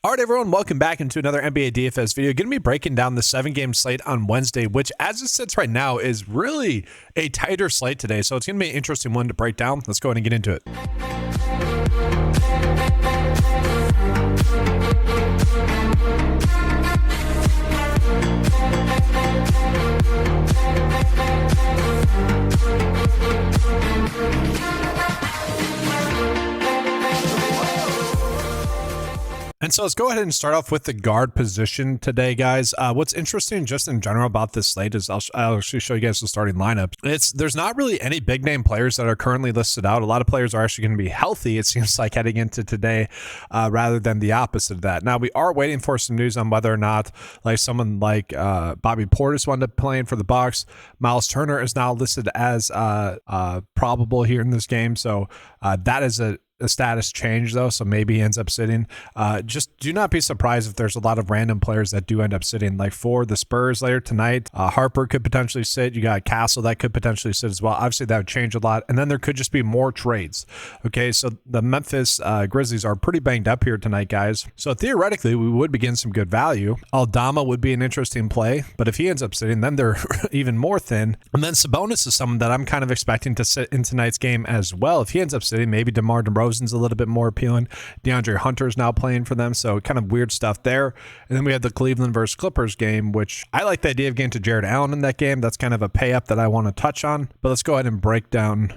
All right, everyone, welcome back into another NBA DFS video. Going to be breaking down the 7-game slate on Wednesday, which as it sits right now is really a tighter slate today. So it's going to be an interesting one to break down. Let's go ahead and get into it. And so let's go ahead and start off with the guard position today, guys. What's interesting just in general about this slate is I'll actually show you guys the starting lineup. There's not really any big name players that are currently listed out. A lot of players are actually going to be healthy, it seems like, heading into today, rather than the opposite of that. Now, we are waiting for some news on whether or not someone like Bobby Portis wound up playing for the Bucks. Miles Turner is now listed as probable here in this game. So that is a status change, though, so maybe he ends up sitting. Just do not be surprised if there's a lot of random players that do end up sitting. Like for the Spurs later tonight, Harper could potentially sit. You got Castle that could potentially sit as well. Obviously, that would change a lot. And then there could just be more trades. Okay, so the Memphis Grizzlies are pretty banged up here tonight, guys. So theoretically, we would begin some good value. Aldama would be an interesting play, but if he ends up sitting, then they're even more thin. And then Sabonis is someone that I'm kind of expecting to sit in tonight's game as well. If he ends up sitting, maybe DeMar DeRozan's a little bit more appealing. DeAndre Hunter's now playing for them, so kind of weird stuff there. And then we had the Cleveland versus Clippers game, which I like the idea of getting to Jared Allen in that game. That's kind of a pay up that I want to touch on. But let's go ahead and break down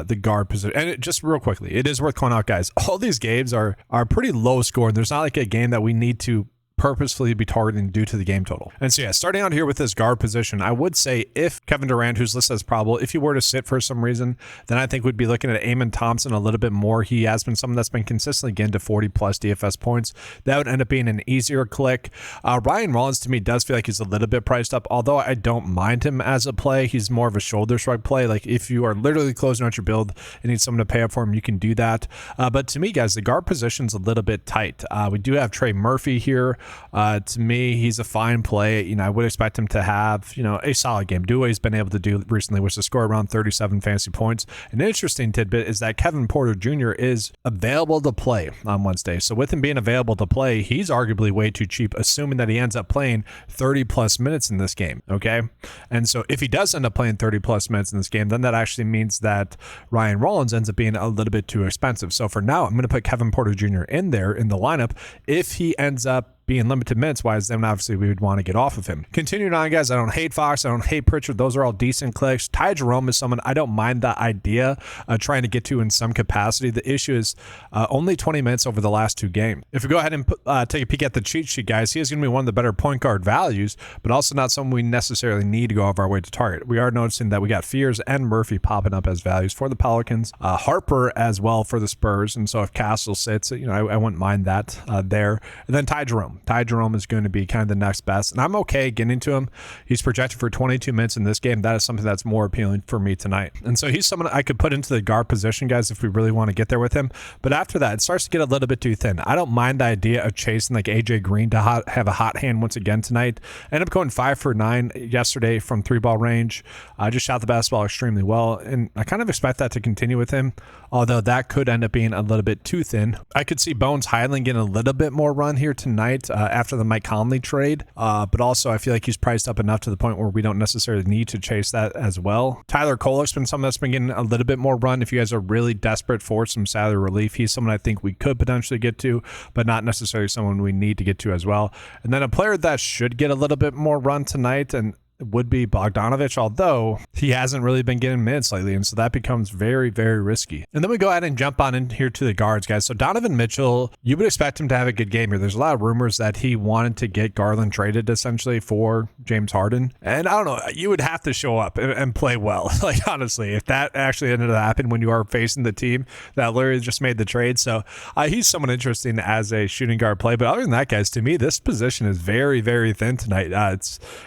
the guard position. And just real quickly, it is worth calling out, guys, all these games are pretty low scoring. There's not like a game that we need to purposefully be targeting due to the game total. And so yeah, starting out here with this guard position, I would say if Kevin Durant, who's listed as probable, if he were to sit for some reason, then I think we'd be looking at Amen Thompson a little bit more. He has been someone that's been consistently getting to 40 plus DFS points. That would end up being an easier click. Ryan Rollins to me does feel like he's a little bit priced up, although I don't mind him as a play. He's more of a shoulder shrug play. Like if you are literally closing out your build and need someone to pay up for him, you can do that. But to me, guys, the guard position's a little bit tight. We do have Trey Murphy here. To me, he's a fine play. I would expect him to have, a solid game. Do what he's been able to do recently, which is score around 37 fantasy points. An interesting tidbit is that Kevin Porter Jr. is available to play on Wednesday. So with him being available to play, he's arguably way too cheap, assuming that he ends up playing 30 plus minutes in this game. Okay. And so if he does end up playing 30 plus minutes in this game, then that actually means that Ryan Rollins ends up being a little bit too expensive. So for now, I'm going to put Kevin Porter Jr. in there in the lineup. If he ends up being limited minutes wise, then obviously we would want to get off of him. Continuing on, guys, I don't hate Fox. I don't hate Pritchard. Those are all decent clicks. Ty Jerome is someone I don't mind the idea of trying to get to in some capacity. The issue is only 20 minutes over the last 2 games. If we go ahead and take a peek at the cheat sheet, guys, he is going to be one of the better point guard values, but also not someone we necessarily need to go out of our way to target. We are noticing that we got Fears and Murphy popping up as values for the Pelicans, Harper as well for the Spurs. And so if Castle sits, I wouldn't mind that there. And then Ty Jerome. Ty Jerome is going to be kind of the next best, and I'm okay getting to him. He's projected for 22 minutes in this game. That is something that's more appealing for me tonight. And so he's someone I could put into the guard position, guys, if we really want to get there with him. But after that, it starts to get a little bit too thin. I don't mind the idea of chasing like AJ Green to have a hot hand once again tonight. Ended up going 5 for 9 yesterday from 3-ball range. I just shot the basketball extremely well, and I kind of expect that to continue with him, although that could end up being a little bit too thin. I could see Bones Highland getting a little bit more run here tonight after the Mike Conley trade, but also I feel like he's priced up enough to the point where we don't necessarily need to chase that as well. Tyler Kolek's been someone that's been getting a little bit more run. If you guys are really desperate for some salary relief, he's someone I think we could potentially get to, but not necessarily someone we need to get to as well. And then a player that should get a little bit more run tonight, and would be Bogdanovich, although he hasn't really been getting minutes lately, and so that becomes very, very risky. And then we go ahead and jump on in here to the guards, guys. So Donovan Mitchell, you would expect him to have a good game here. There's a lot of rumors that he wanted to get Garland traded essentially for James Harden, and I don't know, you would have to show up and play well. Like honestly, if that actually ended up happening when you are facing the team that literally just made the trade. So he's someone interesting as a shooting guard play. But other than that, guys, to me, this position is very, very thin tonight.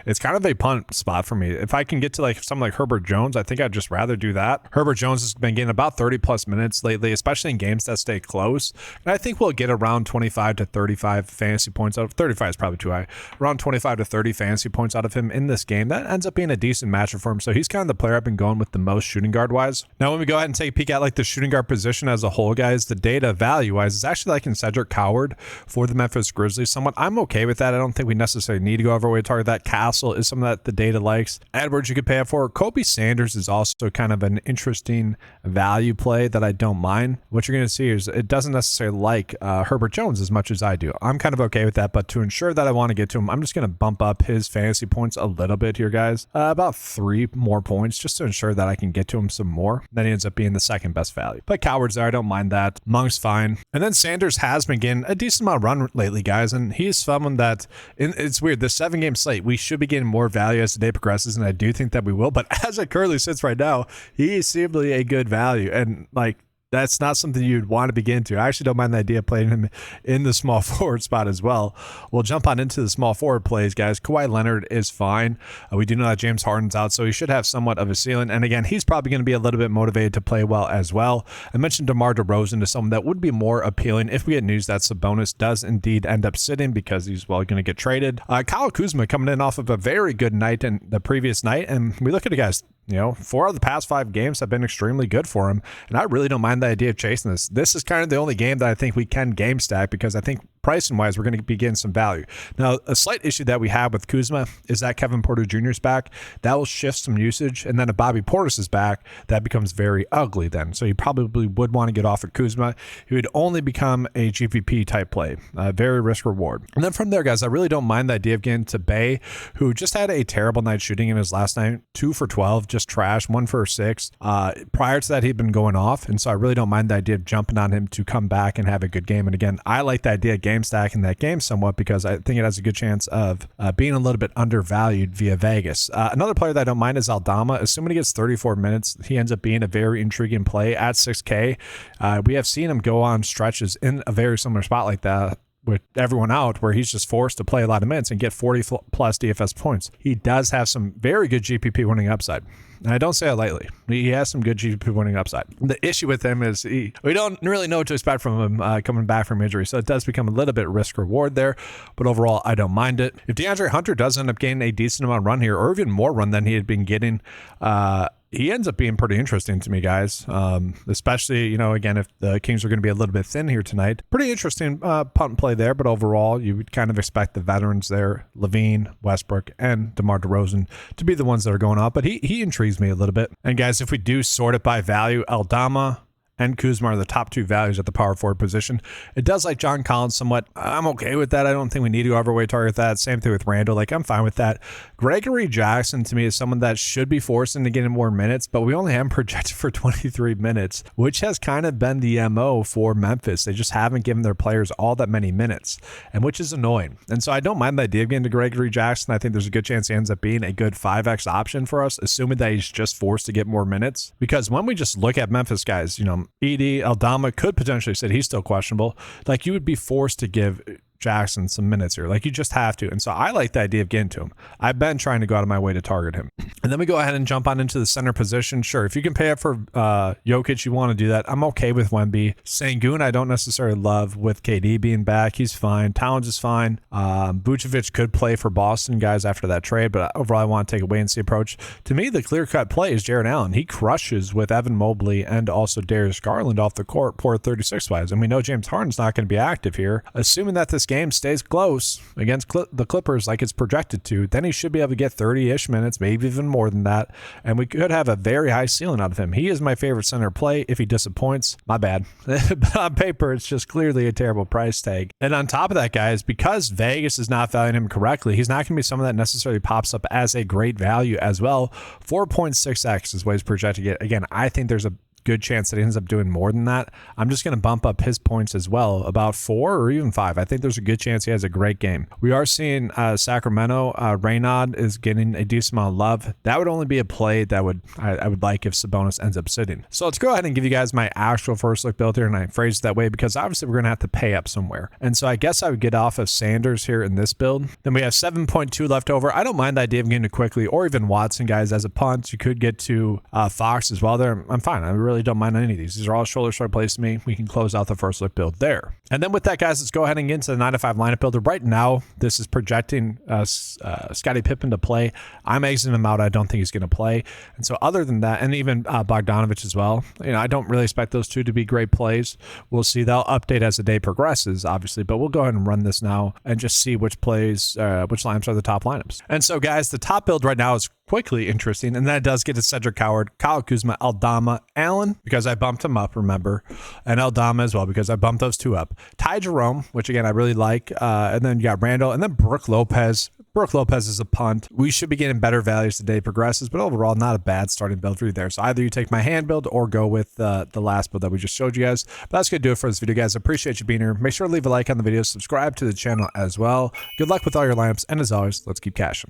It's kind of a punt punt spot for me. If I can get to like something like Herbert Jones, I think I'd just rather do that. Herbert Jones has been getting about 30 plus minutes lately, especially in games that stay close. And I think we'll get around 25 to 35 fantasy points out of 35 is probably too high. Around 25 to 30 fantasy points out of him in this game. That ends up being a decent matchup for him. So he's kind of the player I've been going with the most shooting guard wise. Now, when we go ahead and take a peek at like the shooting guard position as a whole, guys, the data value wise is actually like in Cedric Coward for the Memphis Grizzlies. Somewhat, I'm okay with that. I don't think we necessarily need to go overweight target that. Castle is something that the data likes. Edwards, you could pay up for. Kobe Sanders is also kind of an interesting value play that I don't mind. What you're going to see is it doesn't necessarily like Herbert Jones as much as I do. I'm kind of okay with that, but to ensure that I want to get to him, I'm just going to bump up his fantasy points a little bit here, guys. About 3 more points just to ensure that I can get to him some more. Then he ends up being the second best value. But Coward's there. I don't mind that. Monk's fine. And then Sanders has been getting a decent amount of run lately, guys, and he's someone that, it's weird, this 7-game slate, we should be getting more value as the day progresses, and I do think that we will, but as it currently sits right now, he is simply a good value, and like, that's not something you'd want to begin to. I actually don't mind the idea of playing him in the small forward spot as well. We'll jump on into the small forward plays, guys. Kawhi Leonard is fine. We do know that James Harden's out, so he should have somewhat of a ceiling. And again, he's probably going to be a little bit motivated to play well as well. I mentioned DeMar DeRozan is someone that would be more appealing if we get news that Sabonis does indeed end up sitting because he's, well, going to get traded. Kyle Kuzma coming in off of a very good night in the previous night. And we look at it, guys. 4 of the past 5 games have been extremely good for him, and I really don't mind the idea of chasing this. This is kind of the only game that I think we can game stack because I think pricing-wise, we're going to be getting some value. Now, a slight issue that we have with Kuzma is that Kevin Porter Jr. is back. That will shift some usage, and then if Bobby Portis is back, that becomes very ugly then. So you probably would want to get off at Kuzma. He would only become a GPP type play, very risk-reward. And then from there, guys, I really don't mind the idea of getting to Bey, who just had a terrible night shooting in his last night, 2 for 12, just trash, 1 for 6. Prior to that, he'd been going off, and so I really don't mind the idea of jumping on him to come back and have a good game. And again, I like the idea of game stacking that game somewhat because I think it has a good chance of being a little bit undervalued via Vegas. Another player that I don't mind is Aldama. Assuming he gets 34 minutes, he ends up being a very intriguing play at 6K. We have seen him go on stretches in a very similar spot like that with everyone out where he's just forced to play a lot of minutes and get 40 plus DFS points. He does have some very good GPP winning upside. And I don't say it lightly. He has some good GPP winning upside. The issue with him is we don't really know what to expect from him coming back from injury. So it does become a little bit risk reward there. But overall, I don't mind it. If DeAndre Hunter does end up gaining a decent amount of run here, or even more run than he had been getting, he ends up being pretty interesting to me, guys. Especially, again, if the Kings are going to be a little bit thin here tonight. Pretty interesting punt and play there, but overall, you would kind of expect the veterans there, Levine, Westbrook, and DeMar DeRozan to be the ones that are going up, but he intrigues me a little bit. And guys, if we do sort it by value, Aldama and Kuzma are the top 2 values at the power forward position. It does like John Collins somewhat. I'm okay with that. I don't think we need to overweight target that. Same thing with Randall. I'm fine with that. Gregory Jackson, to me, is someone that should be forced into getting more minutes, but we only have him projected for 23 minutes, which has kind of been the MO for Memphis. They just haven't given their players all that many minutes, and which is annoying. And so I don't mind the idea of getting to Gregory Jackson. I think there's a good chance he ends up being a good 5X option for us, assuming that he's just forced to get more minutes. Because when we just look at Memphis, guys, Edie, Aldama could potentially sit. He's still questionable. You would be forced to give Jackson some minutes here. You just have to. And so I like the idea of getting to him. I've been trying to go out of my way to target him. And then we go ahead and jump on into the center position. Sure, if you can pay up for Jokic, you want to do that. I'm okay with Wemby. Sengun, I don't necessarily love with KD being back. He's fine. Towns is fine. Vucevic could play for Boston, guys, after that trade, but overall I want to take a wait-and-see approach. To me, the clear-cut play is Jarrett Allen. He crushes with Evan Mobley and also Darius Garland off the court, poor 36-wise. And we know James Harden's not going to be active here. Assuming that this game stays close against the Clippers like it's projected to, then he should be able to get 30-ish minutes, maybe even more than that, and we could have a very high ceiling out of him. He is my favorite center play. If he disappoints, my bad. But on paper, it's just clearly a terrible price tag. And on top of that, guys, because Vegas is not valuing him correctly, he's not going to be someone that necessarily pops up as a great value as well. 4.6x is what he's projected to get. Again, I think there's a good chance that he ends up doing more than that. I'm just going to bump up his points as well, about 4 or even 5. I think there's a good chance he has a great game. We are seeing Sacramento. Raynaud is getting a decent amount of love. That would only be a play that I would like if Sabonis ends up sitting. So let's go ahead and give you guys my actual first look build here, and I phrase it that way because obviously we're going to have to pay up somewhere. And so I guess I would get off of Sanders here in this build. Then we have 7.2 left over. I don't mind the idea of getting to Quickly or even Watson, guys, as a punt. You could get to Fox as well there. I'm fine. I really don't mind any of these. These are all shoulder shrug plays to me. We can close out the first look build there. And then with that, guys, let's go ahead and get into the 9-to-5 lineup builder. Right now, this is projecting Scottie Pippen to play. I'm exiting him out. I don't think he's going to play. And so other than that, and even Bogdanovich as well, I don't really expect those two to be great plays. We'll see. They'll update as the day progresses, obviously, but we'll go ahead and run this now and just see which plays, which lineups are the top lineups. And so, guys, the top build right now is Quickly interesting, and that does get to Cedric Howard, Kyle Kuzma, Aldama, Allen, because I bumped him up, remember, and Aldama as well, because I bumped those two up. Ty Jerome, which again I really like, and then you got Randall, and then Brooke Lopez. Brooke Lopez is a punt. We should be getting better values as the day progresses, but overall, not a bad starting build for you there. So either you take my hand build or go with the last build that we just showed you guys. But that's going to do it for this video, guys. I appreciate you being here. Make sure to leave a like on the video, subscribe to the channel as well. Good luck with all your lineups, and as always, let's keep cashing.